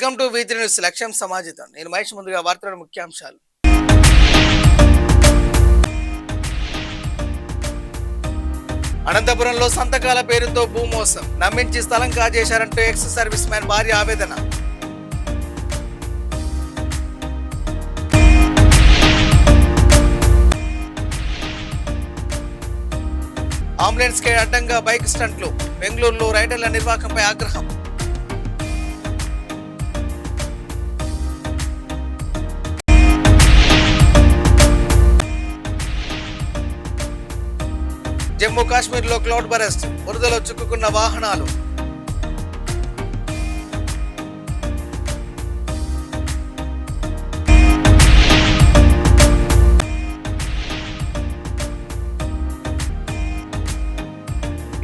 Welcome to V3 news. లక్ష్యం సమాజితం. నేను మహేష్. ముందుగా వార్తల ముఖ్యాంశాలు. అనంతపురంలో సంతకాల పేరుతో భూమోసం, నమ్మించి స్థలం కాజేశారంటూ ఎక్స్ సర్వీస్ మ్యాన్ భార్య ఆవేదన. అంబులెన్స్ కి అడ్డంగా బైక్ స్టంట్లు, బెంగళూరులో రైడర్ల నిర్వాహకంపై ఆగ్రహం. జమ్మూ కాశ్మీర్లో క్లౌడ్ బరెస్ట్, బురదలో చిక్కుకున్న వాహనాలు.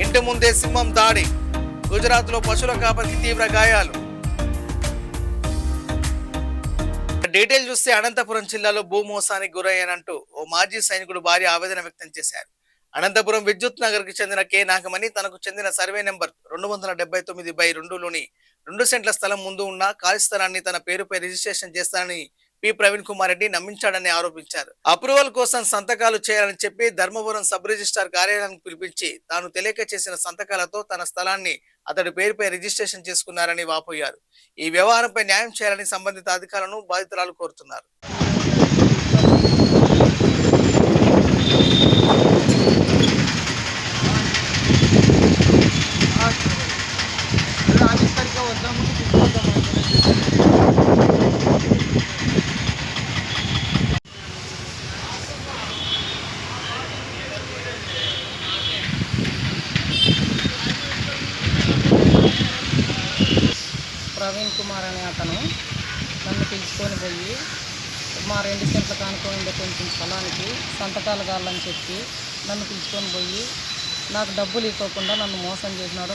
ఇంటి ముందే సింహం దాడి, గుజరాత్లో పశువుల కాపరికి తీవ్ర గాయాలు. డీటెయిల్ చూస్తే అనంతపురం జిల్లాలో భూమోసానికి గురయ్యానంటూ ఓ మాజీ సైనికుడు భార్య ఆవేదన వ్యక్తం చేశారు. అనంతపురం విద్యుత్ నగర్ కి చెందిన కె నాగమణి తనకు చెందిన సర్వే నెంబర్ 279/2 2 సెంట్ల స్థలం ముందు ఉన్న ఖాళీ స్థలాన్ని తన పేరుపై రిజిస్ట్రేషన్ చేస్తానని పి ప్రవీణ్ కుమార్ రెడ్డి నమ్మించాడని ఆరోపించారు. అప్రూవల్ కోసం సంతకాలు చేయాలని చెప్పి ధర్మవరం సబ్ రిజిస్ట్రార్ కార్యాలయానికి పిలిపించి తాను తెలియక చేసిన సంతకాలతో తన స్థలాన్ని అతడి పేరుపై రిజిస్ట్రేషన్ చేసుకున్నారని వాపోయారు. ఈ వ్యవహారంపై న్యాయం చేయాలని సంబంధిత అధికారులను బాధితురాలు కోరుతున్నారు. ప్రవీణ్ కుమార్ అనే అతను నన్ను పిలుచుకొని పోయి మా 2 సెంట్ల కానుకొని ఉండే కొంచెం స్థలానికి సంతకాలు కావాలని చెప్పి నన్ను పిలుచుకొని పోయి నాకు డబ్బులు ఇవ్వకుండా నన్ను మోసం చేసినాడు.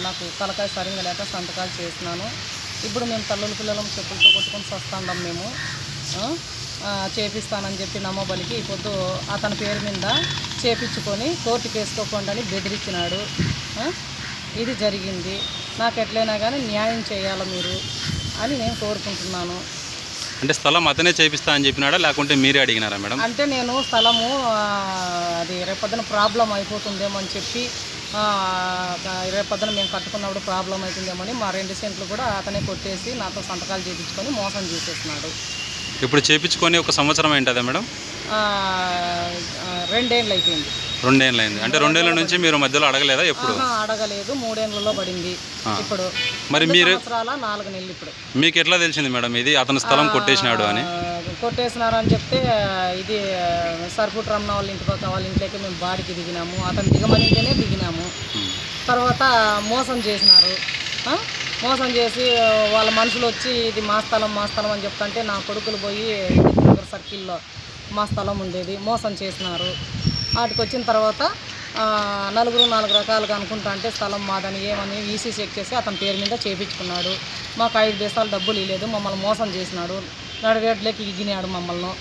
నాకు తలకాయ సరిగా లేక సంతకాలు చేసినాను. ఇప్పుడు మేము తల్లుల పిల్లలం చెప్పులతో కొట్టుకొని వస్తాం. మేము చేపిస్తానని చెప్పి నమ్మబలికి ఈ పొద్దు అతని పేరు మీద చేపించుకొని కోర్టుకు వేసుకోకుండా అని బెదిరించినాడు. ఇది జరిగింది. నాకు ఎట్లయినా కానీ న్యాయం చేయాలి మీరు అని నేను కోరుకుంటున్నాను. అంటే స్థలం అతనే చేపిస్తా అని చెప్పినాడా లేకుంటే మీరే అడిగినారా మేడం? అంటే నేను స్థలము అది రేపొద్దున ప్రాబ్లం అయిపోతుందేమో అని చెప్పి రేపొద్దున మేము కట్టుకున్నప్పుడు ప్రాబ్లం అవుతుందేమో అని మా 2 సెంట్లు కూడా అతనే కొట్టేసి నాతో సంతకాలు చేయించుకొని మోసం చేసేస్తున్నాడు. ఇప్పుడు చేయించుకొని 1 సంవత్సరం ఏంటదా మేడం? 2 ఏళ్ళు అయిపోయింది. 2 ఏళ్ళు అయింది. అంటే 2 ఏళ్ళ నుంచి మీరు మధ్యలో అడగలేదా? ఎప్పుడు అడగలేదు. 3 ఏళ్ళలో పడింది. ఇప్పుడు మరి మీరు 4 నెలలు. ఇప్పుడు మీకు ఎట్లా తెలిసింది మేడం ఇది అతను స్థలం కొట్టేసినాడు అని? కొట్టేసినారని చెప్తే ఇది సర్పుట్ రమణ వాళ్ళ ఇంటి పక్క వాళ్ళ ఇంట్లోకి మేము బాడికి దిగినాము. అతను దిగమనింటేనే దిగినాము. తర్వాత మోసం చేసినారు. మోసం చేసి వాళ్ళ మనుషులు వచ్చి ఇది మా స్థలం అని చెప్తుంటే నా కొడుకులు పోయి సర్కిల్లో మా స్థలం ఉండేది మోసం చేసినారు. వాటికి వచ్చిన తర్వాత 4 రకాలుగా అనుకుంటా అంటే స్థలం మాదని ఏమని ఈసీ చెక్ చేసి అతని పేరు మీద చేయించుకున్నాడు. మాకు 5 దేశాలు డబ్బులు ఇవ్వలేదు. మమ్మల్ని మోసం చేసినాడు. నడిగేట్లోకి ఇగినాడు మమ్మల్ని.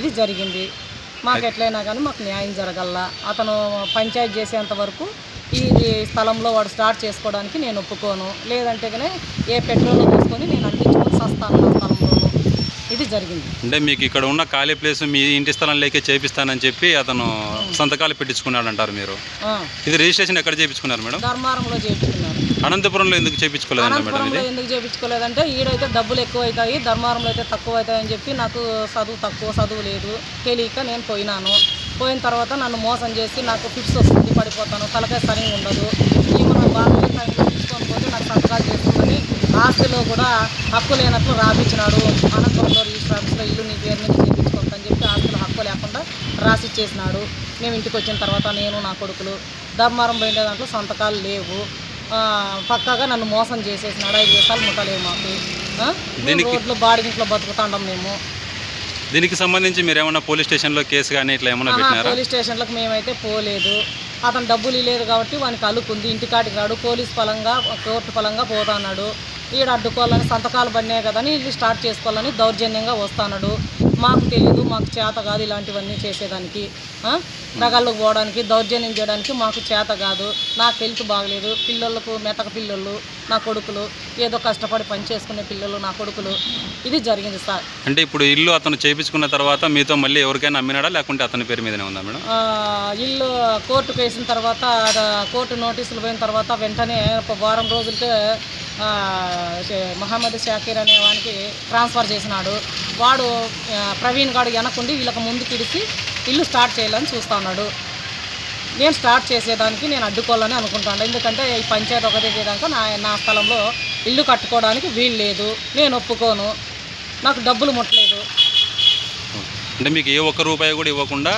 ఇది జరిగింది. మాకు ఎట్లయినా కానీ మాకు న్యాయం జరగల్లా. అతను పంచాయతీ చేసేంత వరకు ఈ స్థలంలో వాడు స్టార్ట్ చేసుకోవడానికి నేను ఒప్పుకోను. లేదంటే కానీ ఏ పెట్రోల్ పోసుకొని నేను అందించుకొని సస్తాను నా స్థలంలో. ఇది జరిగింది. అంటే మీకు ఇక్కడ ఉన్న ఖాళీ ప్లేస్ మీ ఇంటి స్థలం లేకే చేపిస్తానని చెప్పి అతను సంతకాలు పెట్టించుకున్నాడు అంటారు మీరు. ఇది రిజిస్ట్రేషన్ ఎక్కడ చేయించుకున్నారు మేడం? ధర్మారంలో చేయించుకున్నారు. అనంతపురంలో ఎందుకు చేయించుకోలేదు? అనంతపురంలో ఎందుకు చేయించుకోలేదంటే ఈడైతే డబ్బులు ఎక్కువ అవుతాయి, ధర్మారంలో అయితే తక్కువ అవుతాయని చెప్పి నాకు చదువు లేదు తెలియక నేను పోయిన తర్వాత నన్ను మోసం చేసి నాకు ఫిట్స్ వస్తుంది, పడిపోతాను, తలకాయ సరిగా ఉండదు. ఈమె నా బాగా సరిగ్గా తీసుకొని పోతే నాకు సంతకాలు చేస్తుందని ఆస్తిలో కూడా హక్కు లేనట్లు రాపించినాడు. అనంతపురంలో రిజిస్టర్ ఆఫీస్లో ఇల్లు నీ పేరు మీద చేయించుకోవద్దని చెప్పి ఆస్తిలో హక్కు లేకుండా రాసిచ్చేసినాడు. మేము ఇంటికి వచ్చిన తర్వాత నేను నా కొడుకులు ధర్మారం పోయిన దాంట్లో సంతకాలు లేవు. పక్కాగా నన్ను మోసం చేసేసినాడు. 5 దేశాలు ముట్టలేవు మాకు. రోడ్లు బాడిగింట్లో బతుకుతాండం మేము. దీనికి సంబంధించి మీరు ఏమన్నా పోలీస్ స్టేషన్లో కేసు కానీ ఇట్లా ఏమన్నా పెట్టినారా? పోలీస్ స్టేషన్లకు మేమైతే పోలేదు. అతను డబ్బులు ఇవ్వలేదు కాబట్టి వానికి అలుకుంది. ఇంటికాటికి రాడు. పోలీస్ పరంగా కోర్టు పరంగా పోతాన్నాడు. ఈడ అడ్డుకోవాలని సంతకాలు పడినాయి కదని ఇల్లు స్టార్ట్ చేసుకోవాలని దౌర్జన్యంగా వస్తాడు. మాకు తెలియదు, మాకు చేత కాదు ఇలాంటివన్నీ చేసేదానికి, నగళ్ళకు పోవడానికి, దౌర్జన్యం చేయడానికి మాకు చేత కాదు. నాకు హెల్త్ బాగలేదు, పిల్లలకు మెతక పిల్లలు నా కొడుకులు, ఏదో కష్టపడి పని చేసుకునే పిల్లలు నా కొడుకులు. ఇది జరిగింది సార్. అంటే ఇప్పుడు ఇల్లు అతను చేయించుకున్న తర్వాత మీతో మళ్ళీ ఎవరికైనా అమ్మినాడా లేకుంటే అతని పేరు మీదనే ఉందా మేడం? ఇల్లు కోర్టుకు వేసిన తర్వాత, కోర్టు నోటీసులు పోయిన తర్వాత వెంటనే ఒక వారం రోజులకే మహమ్మద్ షాకీర్ అనే వానికి ట్రాన్స్ఫర్ చేసినాడు. వాడు ప్రవీణ్ గాడు వెనకుండి వీళ్ళకి ముందుకు ఇడిసి ఇల్లు స్టార్ట్ చేయాలని చూస్తా ఉన్నాడు. నేను స్టార్ట్ చేసేదానికి నేను అడ్డుకోవాలని అనుకుంటాను. ఎందుకంటే ఈ పంచాయతీ ఒకటే చేయడానికి నా స్థలంలో ఇల్లు కట్టుకోవడానికి వీలు లేదు, నేను ఒప్పుకోను, నాకు డబ్బులు ముట్టలేదు. అంటే మీకు ఏ ఒక్క రూపాయి కూడా ఇవ్వకుండా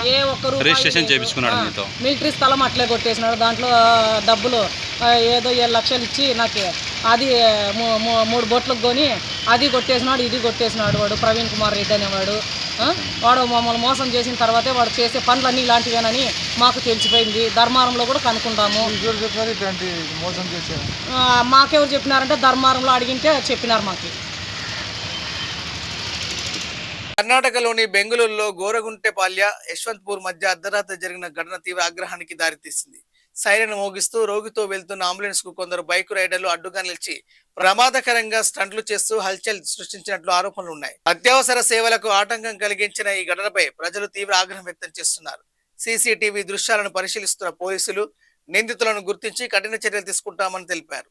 రిజిస్ట్రేషన్ చేయించుకున్నాడు మీతో? మిలిటరీ స్థలం అట్లే కొట్టేసినాడు. దాంట్లో డబ్బులు ఏదో 7 లక్షలు ఇచ్చి నాకు అది 3 బొట్లకు కొని అది కొట్టేసినాడు, ఇది కొట్టేసినాడు. వాడు ప్రవీణ్ కుమార్ రెడ్డి అనేవాడు. వాడు మమ్మల్ని మోసం చేసిన తర్వాతే వాడు చేసే పనులన్నీ ఇలాంటివేనని మాకు తెలిసిపోయింది. ధర్మారంలో కూడా కనుక్కుంటాము. మాకెవరు చెప్పినారంటే ధర్మారంలో అడిగింటే చెప్పినారు మాకు. కర్ణాటకలోని బెంగళూరులో గోరగుంటెపాల్య యశ్వంత్పూర్ మధ్య అర్ధరాత్రి జరిగిన ఘటన తీవ్ర ఆగ్రహానికి దారితీసింది. సైరన్ మోగిస్తూ రోగితో వెళ్తున్న అంబులెన్స్ కు కొందరు బైక్ రైడర్లు అడ్డుగా నిలిచి ప్రమాదకరంగా స్టంట్లు చేస్తూ హల్చల్ సృష్టించినట్లు ఆరోపణలు ఉన్నాయి. అత్యవసర సేవలకు ఆటంకం కలిగించిన ఈ ఘటనపై ప్రజలు తీవ్ర ఆగ్రహం వ్యక్తం చేస్తున్నారు. సీసీటీవీ దృశ్యాలను పరిశీలిస్తున్న పోలీసులు నిందితులను గుర్తించి కఠిన చర్యలు తీసుకుంటామని తెలిపారు.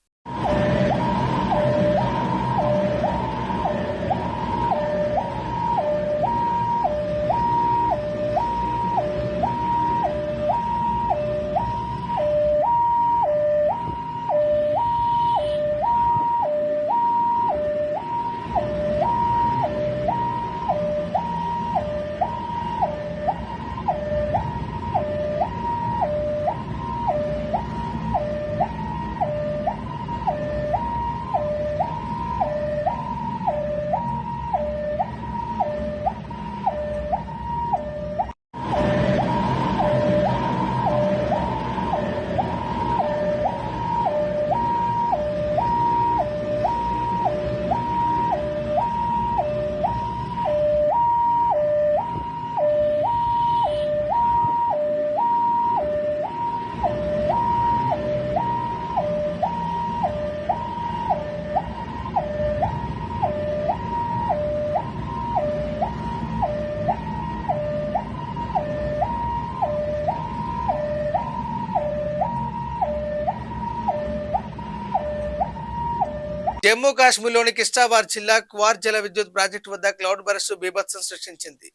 జమ్మూ కాశ్మీర్లోని కిష్టావార్ జిల్లా క్వార్ జల విద్యుత్ ప్రాజెక్టు వద్ద క్లౌడ్ బరస్టు బీభత్సం సృష్టించింది.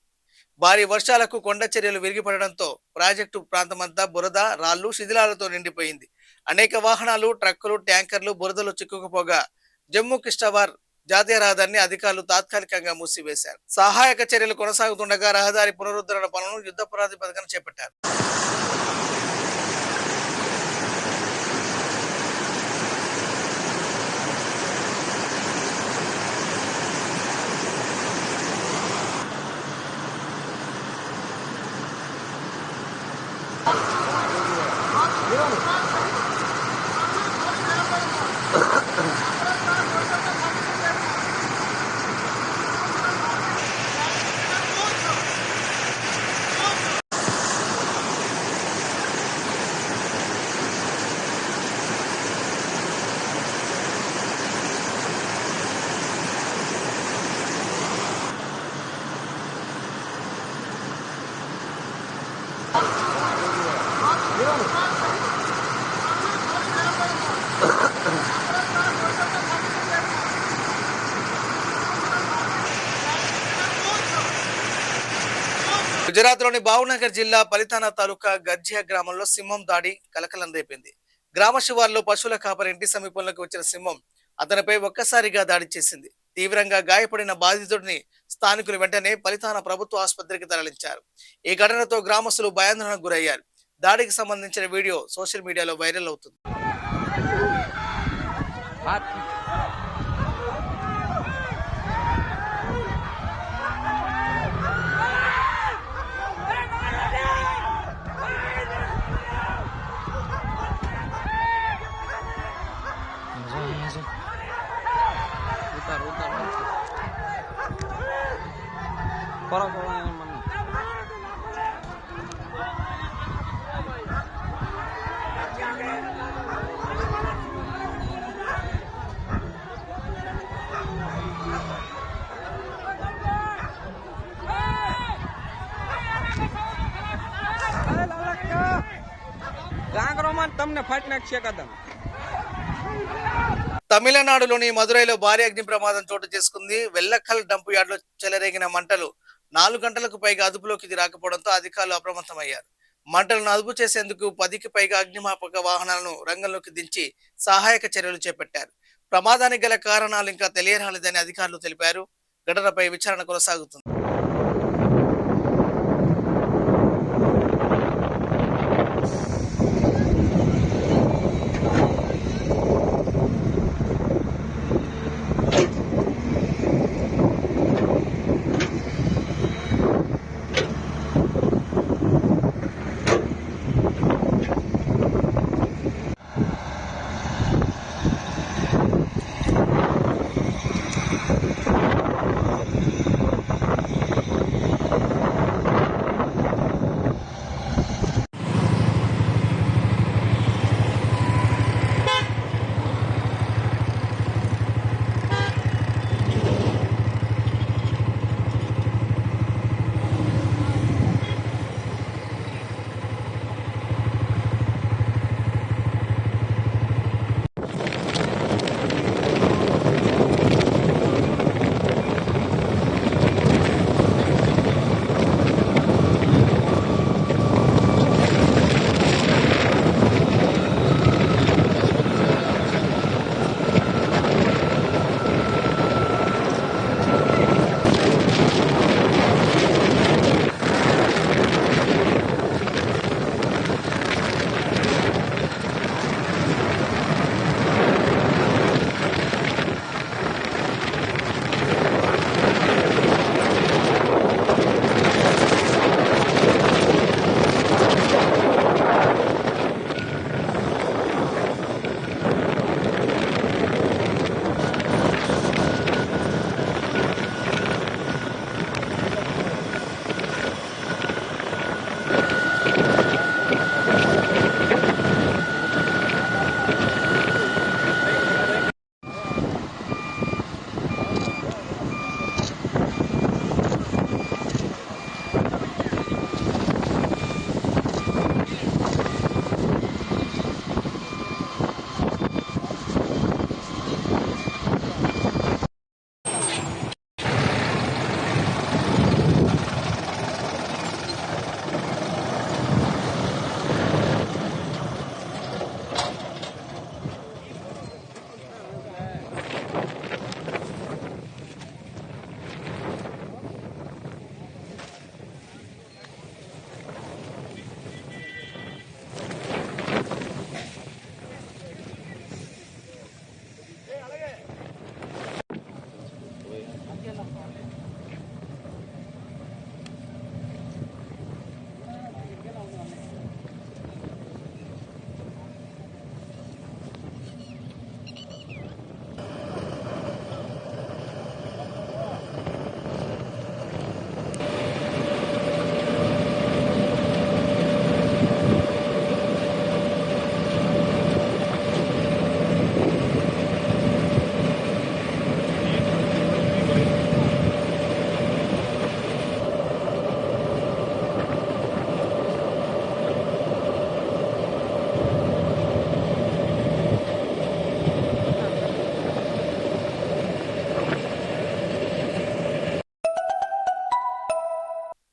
భారీ వర్షాలకు కొండ చర్యలు విరిగిపడడంతో ప్రాజెక్టు ప్రాంతమంతా బురద, రాళ్లు, శిథిలాలతో నిండిపోయింది. అనేక వాహనాలు, ట్రక్కులు, ట్యాంకర్లు బురదలో చిక్కుకుపోగా జమ్మూ కిష్టావార్ జాతీయ రహదారిని అధికారులు తాత్కాలికంగా మూసివేశారు. సహాయక చర్యలు కొనసాగుతుండగా రహదారి పునరుద్ధరణ పనులను యుద్ధ ప్రాతిపదికన చేపట్టారు. గుజరాత్లోని భావనగర్ జిల్లా పలితానా తాలూకా గర్జియా గ్రామంలో సింహం దాడి కలకలం రేపింది. గ్రామ శివార్లో పశువుల కాపరి ఇంటి సమీపంలోకి వచ్చిన సింహం అతనిపై ఒక్కసారిగా దాడి చేసింది. తీవ్రంగా గాయపడిన బాధితుడిని స్థానికులు వెంటనే పలితానా ప్రభుత్వ ఆసుపత్రికి తరలించారు. ఈ ఘటనతో గ్రామస్తులు భయాందోళనకు గురయ్యారు. దాడికి సంబంధించిన వీడియో సోషల్ మీడియాలో వైరల్ అవుతుంది. తమిళనాడులోని మదురైలో భారీ అగ్ని ప్రమాదం చోటు చేసుకుంది. వెల్లక్కల్ డంపు యార్డులో చెలరేగిన మంటలు 4 గంటలకు పైగా అదుపులోకి రాకపోవడంతో అధికారులు అప్రమత్తమయ్యారు. మంటలను అదుపు చేసేందుకు 10కి పైగా అగ్నిమాపక వాహనాలను రంగంలోకి దించి సహాయక చర్యలు చేపట్టారు. ప్రమాదానికి గల కారణాలు ఇంకా తెలియరాలేదని అధికారులు తెలిపారు. ఘటనపై విచారణ కొనసాగుతుంది.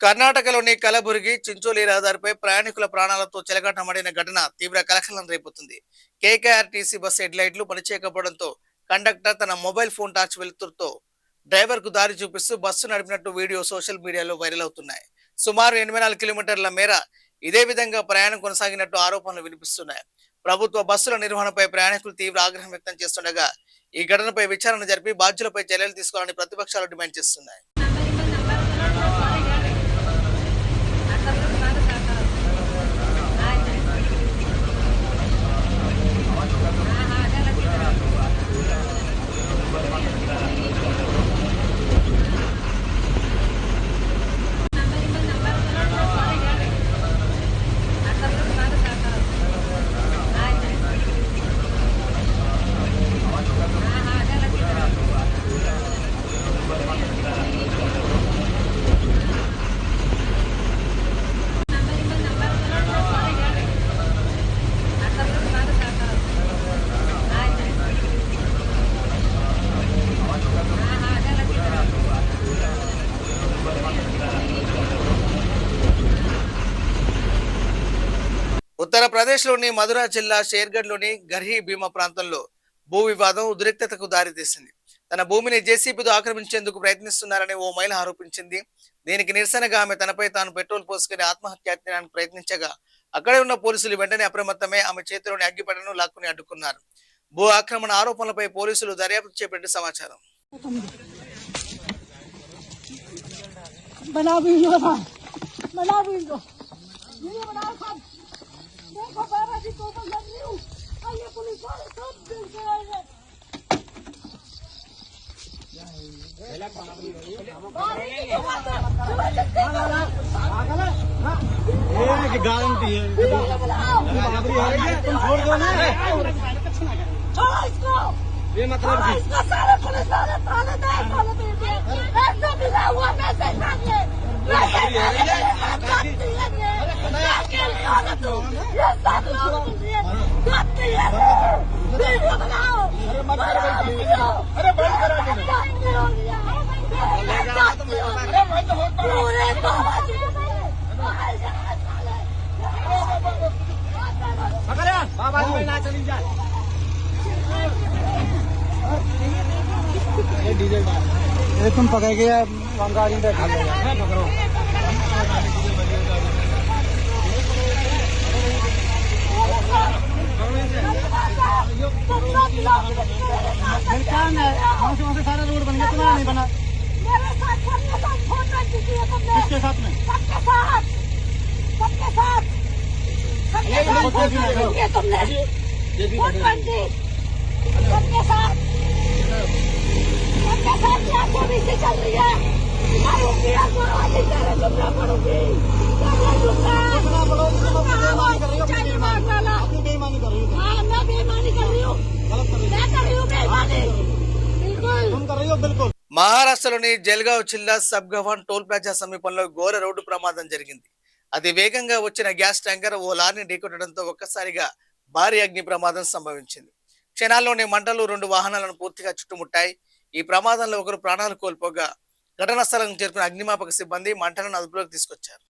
కర్ణాటకలోని కలబుర్గి చించోలి రహదారిపై ప్రయాణికుల ప్రాణాలతో చెలగాటమాడిన ఘటన తీవ్ర కలకలం రేపుతుంది. కేకేఆర్టీసీ బస్ హెడ్ లైట్లు పనిచేయకపోవడంతో కండక్టర్ తన మొబైల్ ఫోన్ టార్చ్ వెలుతురుతో డ్రైవర్ కు దారి చూపిస్తూ బస్సు నడిపినట్టు వీడియో సోషల్ మీడియాలో వైరల్ అవుతున్నాయి. సుమారు 84 కిలోమీటర్ల మేర ఇదే విధంగా ప్రయాణం కొనసాగినట్టు ఆరోపణలు వినిపిస్తున్నాయి. ప్రభుత్వ బస్సుల నిర్వహణపై ప్రయాణికులు తీవ్ర ఆగ్రహం వ్యక్తం చేస్తుండగా ఈ ఘటనపై విచారణ జరిపి బాధ్యులపై చర్యలు తీసుకోవాలని ప్రతిపక్షాలు డిమాండ్ చేస్తున్నాయి. ఉత్తరప్రదేశ్లోని మధుర జిల్లా షేర్గఢ్లోని గర్హి భీమా ప్రాంతంలో భూ వివాదం ఉద్రిక్తతకు దారితీసింది. తన భూమిని జేసీబీతో ఆక్రమించేందుకు ప్రయత్నిస్తున్నారని ఓ మహిళ ఆరోపించింది. దీనికి నిరసనగా ఆమె తనపై తాను పెట్రోల్ పోసుకుని ఆత్మహత్యాయత్నానికి ప్రయత్నించగా అక్కడే ఉన్న పోలీసులు వెంటనే అప్రమత్తమై ఆమె చేతిలోని అగ్గిపెట్టెను లాక్కుని అడ్డుకున్నారు. భూ ఆక్రమణ ఆరోపణలపై పోలీసులు దర్యాప్తు చేపట్టి సమాచారం. ये मतलब इसका सारा पुलिस वाले थाने दे ऐसे मिला हुआ मैसेज मांगे ये सब लोग वीडियो बनाओ अरे बंद करो पूरे बाबा जी ना चली जाए ये तुम पकड़ के गाड़ी में पकड़ो सारा रोड बन गया तुम्हारा नहीं बना किसके साथ में सबके साथ चल रही है మహారాష్ట్రలోని జల్గావ్ జిల్లా సబ్గవాన్ టోల్ ప్లాజా సమీపంలో ఘోర రోడ్డు ప్రమాదం జరిగింది. అతి వేగంగా వచ్చిన గ్యాస్ ట్యాంకర్ ఓ లారీని ఢీకొట్టడంతో ఒక్కసారిగా భారీ అగ్ని ప్రమాదం సంభవించింది. క్షణాల్లోనే మంటలు 2 వాహనాలను పూర్తిగా చుట్టుముట్టాయి. ఈ ప్రమాదంలో ఒకరు ప్రాణాలు కోల్పోగా ఘటనా స్థలానికి చేరుకున్న అగ్నిమాపక సిబ్బంది మంటలను అదుపులోకి తీసుకొచ్చారు.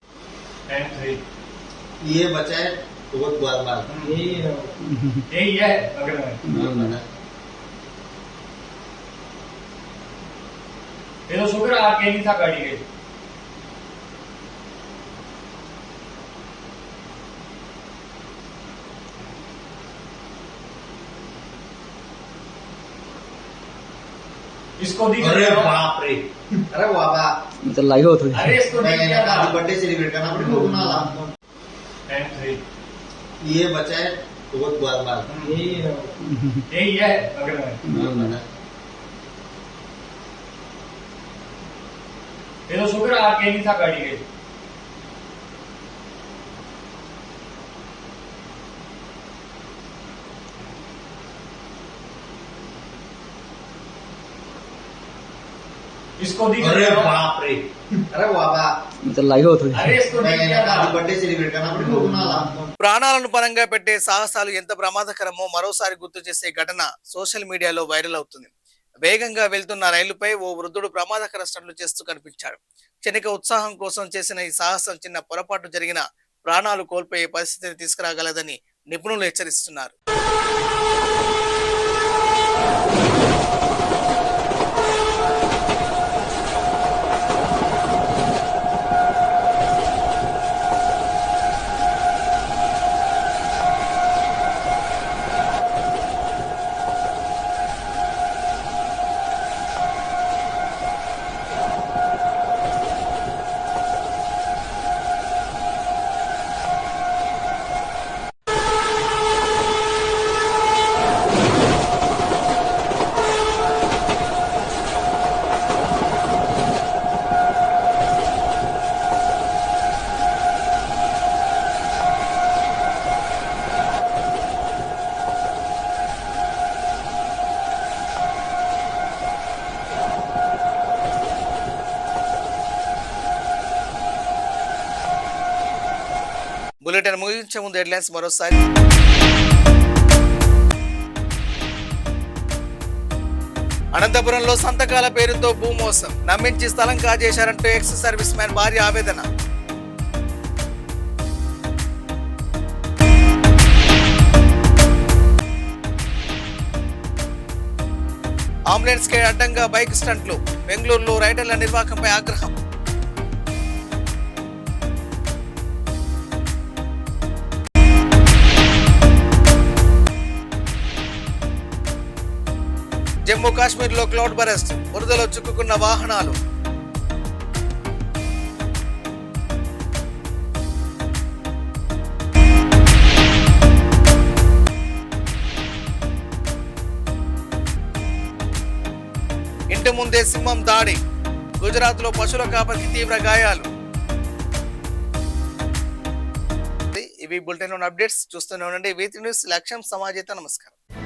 इसको अरे बाप रे अरे बाबा तो लाइव होत अरे इसको बर्थडे सेलिब्रेट करना अपने को बना ला ये बच्चा है बहुत बार यही है ये तो शुक्र आके नहीं था गाड़ी के इसको अरे बाप रे अरे बाबा तो लाइव होत अरे इसको बर्थडे सेलिब्रेट करना अपने को बना ला ప్రాణాలను పరంగా పెట్టే సాహసాలు ఎంత ప్రమాదకరమో మరోసారి గుర్తు చేసే ఘటన సోషల్ మీడియాలో వైరల్ అవుతుంది. వేగంగా వెళ్తున్న రైలుపై ఓ వృద్ధుడు ప్రమాదకర స్టంట్లు చేస్తూ కనిపించాడు. క్షణిక ఉత్సాహం కోసం చేసిన ఈ సాహసం చిన్న పొరపాటు జరిగిన ప్రాణాలు కోల్పోయే పరిస్థితిని తీసుకురాగలదని నిపుణులు హెచ్చరిస్తున్నారు. బులెటిన్ ముగించే ముందు హెడ్లైన్స్ మరోసారి. అనంతపురంలో సంతకాల పేరుతో భూమోసం, నమ్మించి స్థలం కాజేశారంటూ ఎక్స్ సర్వీస్ మ్యాన్ భార్య ఆవేదన. అంబులెన్స్ కి అడ్డంగా బైక్ స్టంట్లు. బెంగళూరులో రైడర్ల నిర్వాహకంపై ఆగ్రహం. జమ్మూ కాశ్మీర్ లో క్లౌడ్ బరెస్ట్. బురదలో చిక్కుకున్న వాహనాలు. ఇంటి ముందే సింహం దాడి. గుజరాత్ లో పశువుల కాపరికి తీవ్ర గాయాలు. ఇవి బులెటిన్ అప్డేట్స్ చూస్తూనే ఉండండి. V3 news. లక్ష్యం సమాజేత. నమస్కారం.